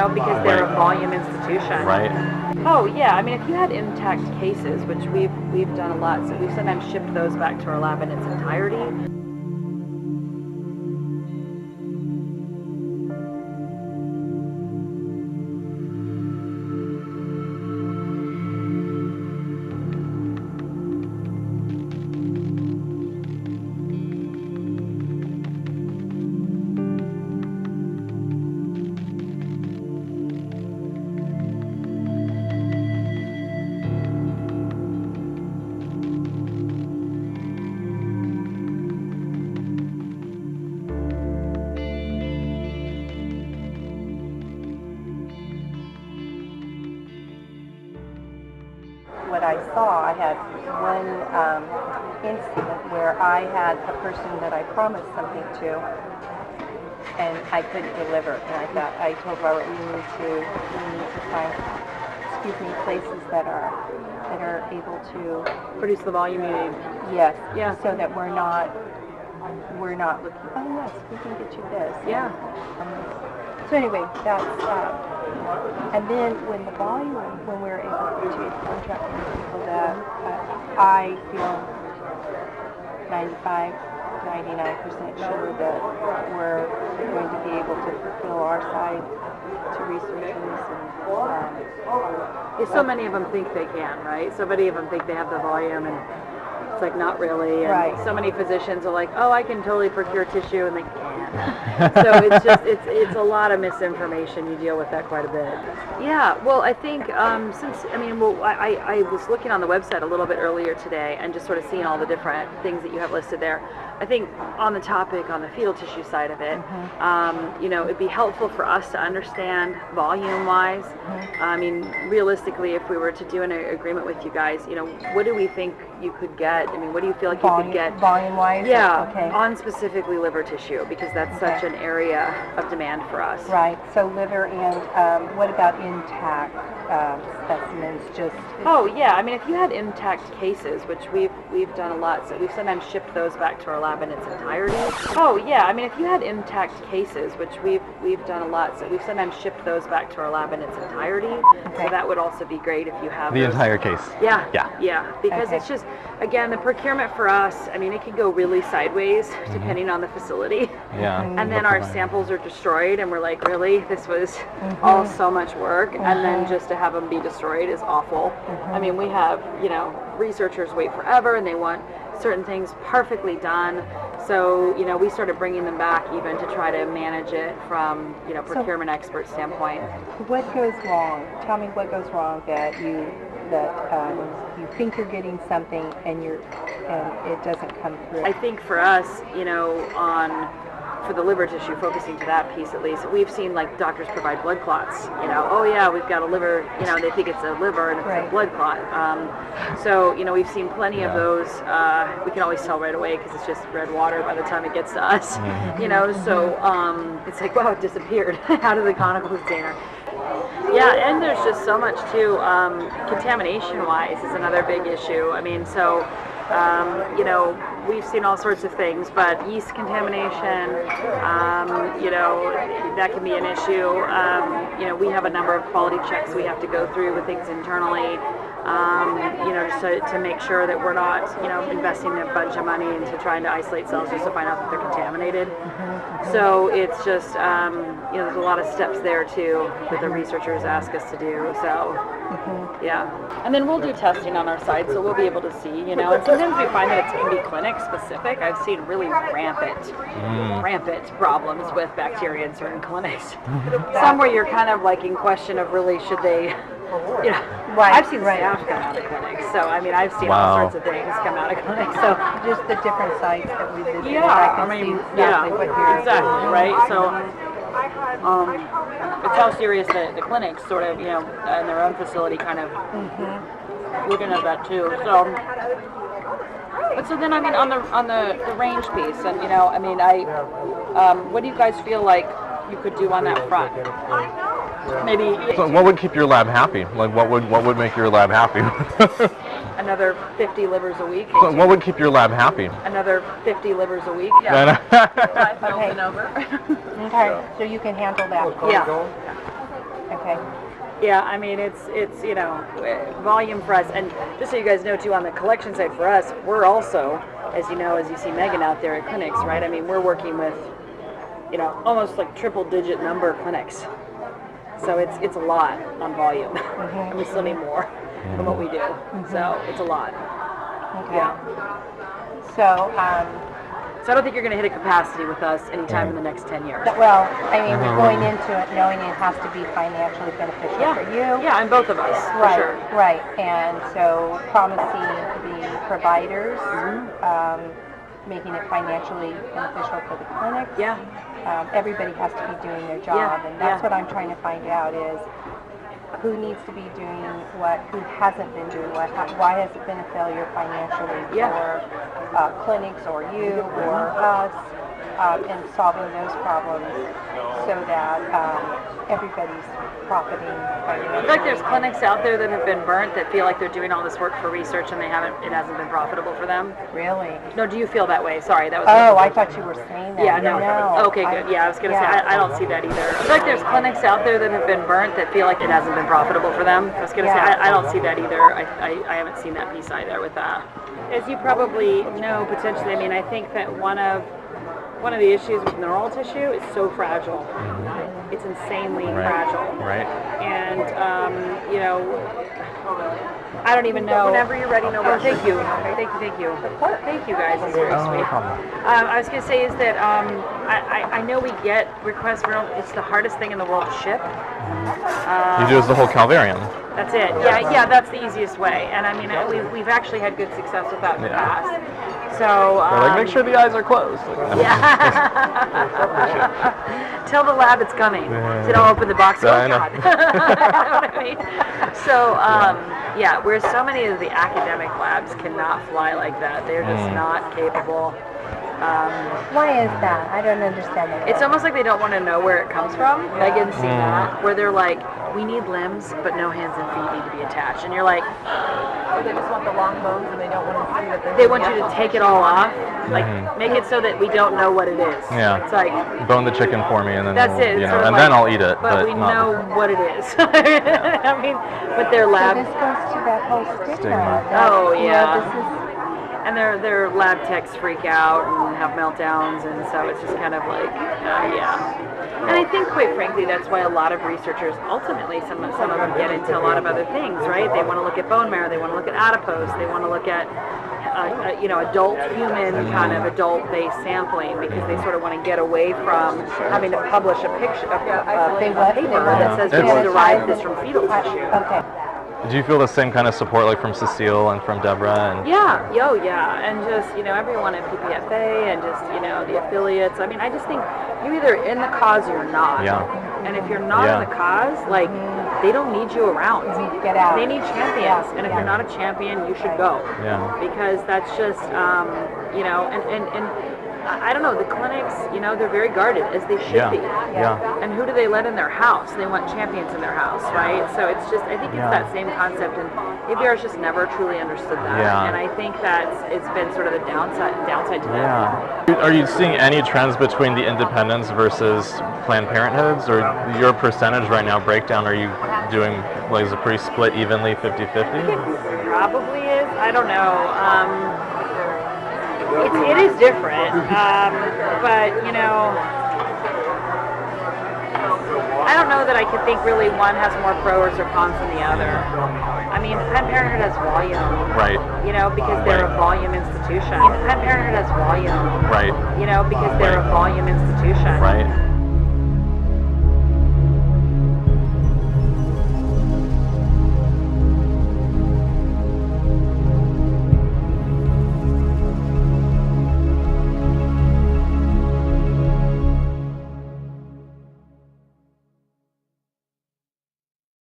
because they're a volume institution. Right. Oh yeah, I mean, if you had intact cases, which we've done a lot, so we've sometimes shipped those back to our lab in its entirety. What I saw, I had one incident where I had a person that I promised something to, and I couldn't deliver. And I told Robert, we need to find, places that are able to Produce the volume you need. yes, Yeah. so that we're not looking. Oh yes, we can get you this. Yeah. So anyway, that's and then when we were able to contract with people that I feel 99% sure that we're going to be able to fulfill our side to researchers and So many of them think they can, right? So many of them think they have the volume, and it's like not really. And Right. so many physicians are like, oh, I can totally procure tissue, and they can't. So it's just it's a lot of misinformation. You deal with that quite a bit. Yeah. Well, I think I was looking on the website a little bit earlier today and just sort of seeing all the different things that you have listed there. I think on the topic on the fetal tissue side of it, it'd be helpful for us to understand volume-wise. I mean, realistically, if we were to do an agreement with you guys, what do we think you could get? I mean, what do you feel like you could get? Volume-wise? Yeah, Okay. on specifically liver tissue, because that's such an area of demand for us. Right. So liver and what about intact specimens? Oh yeah, I mean, if you had intact cases, which we've done a lot, so we've sometimes shipped those back to our lab in its entirety. Oh yeah, I mean, if you had intact cases, which we've done a lot, so we've sometimes shipped those back to our lab in its entirety. Okay. So that would also be great if you have The those. entire case. Yeah. Yeah. Yeah, because Okay. it's just, again, the procurement for us, I mean, it could go really sideways depending on the facility. Yeah. And then our samples are destroyed, and we're like, really? This was all so much work, and then just to have them be destroyed is awful. I mean, we have, researchers wait forever, and they want certain things perfectly done. So, we started bringing them back even to try to manage it from, procurement expert standpoint. What goes wrong? Tell me what goes wrong that you think you're getting something and it doesn't come through. I think for us, for the liver tissue, focusing to that piece at least, we've seen like doctors provide blood clots. Oh yeah, we've got a liver. They think it's a liver and it's a blood clot. So we've seen plenty of those. We can always tell right away because it's just red water by the time it gets to us. So it's like, wow, it disappeared out of the conical container. Yeah, and there's just so much too. Contamination-wise is another big issue. I mean, so. We've seen all sorts of things, but yeast contamination, that can be an issue. We have a number of quality checks we have to go through with things internally, just to make sure that we're not, investing a bunch of money into trying to isolate cells just to find out that they're contaminated. So it's just, there's a lot of steps there too that the researchers ask us to do. So, yeah. And then we'll do testing on our side, so we'll be able to see, and sometimes we find that it can be clinic specific. I've seen really rampant problems with bacteria in certain clinics. Some where you're kind of like in question of really should they, I've seen staff come out of clinics, so I mean I've seen all sorts of things come out of clinics. So just the different sites that we visited. Exactly right. So it's how serious the clinics sort of, in their own facility kind of looking at that too. So, but so then I mean on the range piece, and what do you guys feel like you could do on that front? Maybe. So what would keep your lab happy? Like what would make your lab happy? Another 50 livers a week. So what would keep your lab happy? Another 50 livers a week. Yeah. 5 pounds and over. Okay, so you can handle that. Yeah. Okay. Yeah, I mean, it's you know, volume for us. And just so you guys know, too, on the collection side for us, we're also, as you know, as you see Megan out there at clinics, right? I mean, we're working with, you know, almost like triple-digit number of clinics. So it's a lot on volume. And we still need more from what we do. So it's a lot. Okay. Yeah. So, So I don't think you're going to hit a capacity with us anytime in the next 10 years. well, I mean, we're going into it knowing it has to be financially beneficial Yeah. for you. Yeah, and both of us, for Right, sure. right. And so promising the providers, making it financially beneficial for the clinics. Yeah. Everybody has to be doing their job, and that's what I'm trying to find out is who needs to be doing what, who hasn't been doing what, why has it been a failure financially for clinics or you or us, and solving those problems so that everybody's profiting I financially. feel like there's clinics out there that have been burnt that feel like they're doing all this work for research and it hasn't been profitable for them. Really? No, do you feel that way? Sorry, that was. Oh, I thought you were saying that. Yeah, no. No. Okay, good. Yeah, I was going to say, I don't see that either. I feel like there's clinics out there that have been burnt that feel like it hasn't been profitable for them. I was going to say, I don't see that either. I haven't seen that piece either with that. As you probably know, potentially, I mean, I think that one of the issues with neural tissue is so fragile. It's insanely fragile. Right. And, you know, I don't even know. Whenever you're ready, no rush. Thank you. Thank you. Thank you guys. It's very Oh, no sweet. problem. I was going to say is that I know we get requests for it's the hardest thing in the world to ship. You do the whole Calvarium. That's it. Yeah, that's the easiest way. And I mean, we've actually had good success with that in the past. So They're like, make sure the eyes are closed. tell the lab it's coming. So don't open the box. Yeah, Oh I know. God. You know what I mean? So yeah, where so many of the academic labs cannot fly like that. They're just not capable. Why is that? I don't understand that. It's almost like they don't want to know where it comes from. Megan's seen that, where they're like, we need limbs, but no hands and feet need to be attached. And you're like, They just want the long bones and they don't want to see that they want you to take it all off, like make it so that we don't know what it is. Yeah. It's like, Bone the chicken for me, and then that's it. you It's know, sort of and like, then I'll eat it. But we not know what it is. I mean, but their So lab. this goes to that whole stigma. Stigma. That, Oh, you know, yeah. this is, And their lab techs freak out and have meltdowns, and so it's just kind of like, yeah. And I think, quite frankly, that's why a lot of researchers ultimately, some of them get into a lot of other things, right? They want to look at bone marrow, they want to look at adipose, they want to look at, you know, adult human kind of adult-based sampling because they sort of want to get away from having to publish a picture, a paper that says we derived this from fetal tissue. okay. Do you feel the same kind of support like from Cecile and from Deborah? And Yeah, and just, you know, everyone at PPFA and just, you know, the affiliates. I mean, I just think you're either in the cause or you're not. Yeah. And if you're not in the cause, like, they don't need you around. Get out. They need champions. And if you're not a champion, you should go. Yeah. Because that's just, you know, and I don't know, the clinics, you know, they're very guarded, as they should be. Yeah. And who do they let in their house? They want champions in their house, right? So it's just, I think it's that same concept, and ABR's just never truly understood that. Yeah. And I think that it's been sort of the downside to that. Yeah. Are you seeing any trends between the independents versus Planned Parenthoods, or your percentage right now breakdown? Are you doing, like, is it pretty split evenly, 50-50? It probably is. I don't know. It is different, but, you know, I don't know that I could think really one has more pros or cons than the other. I mean, Planned Parenthood has volume. Right. You know, because they're a volume institution. Planned Parenthood has volume. Right. You know, because they're a volume institution. Right.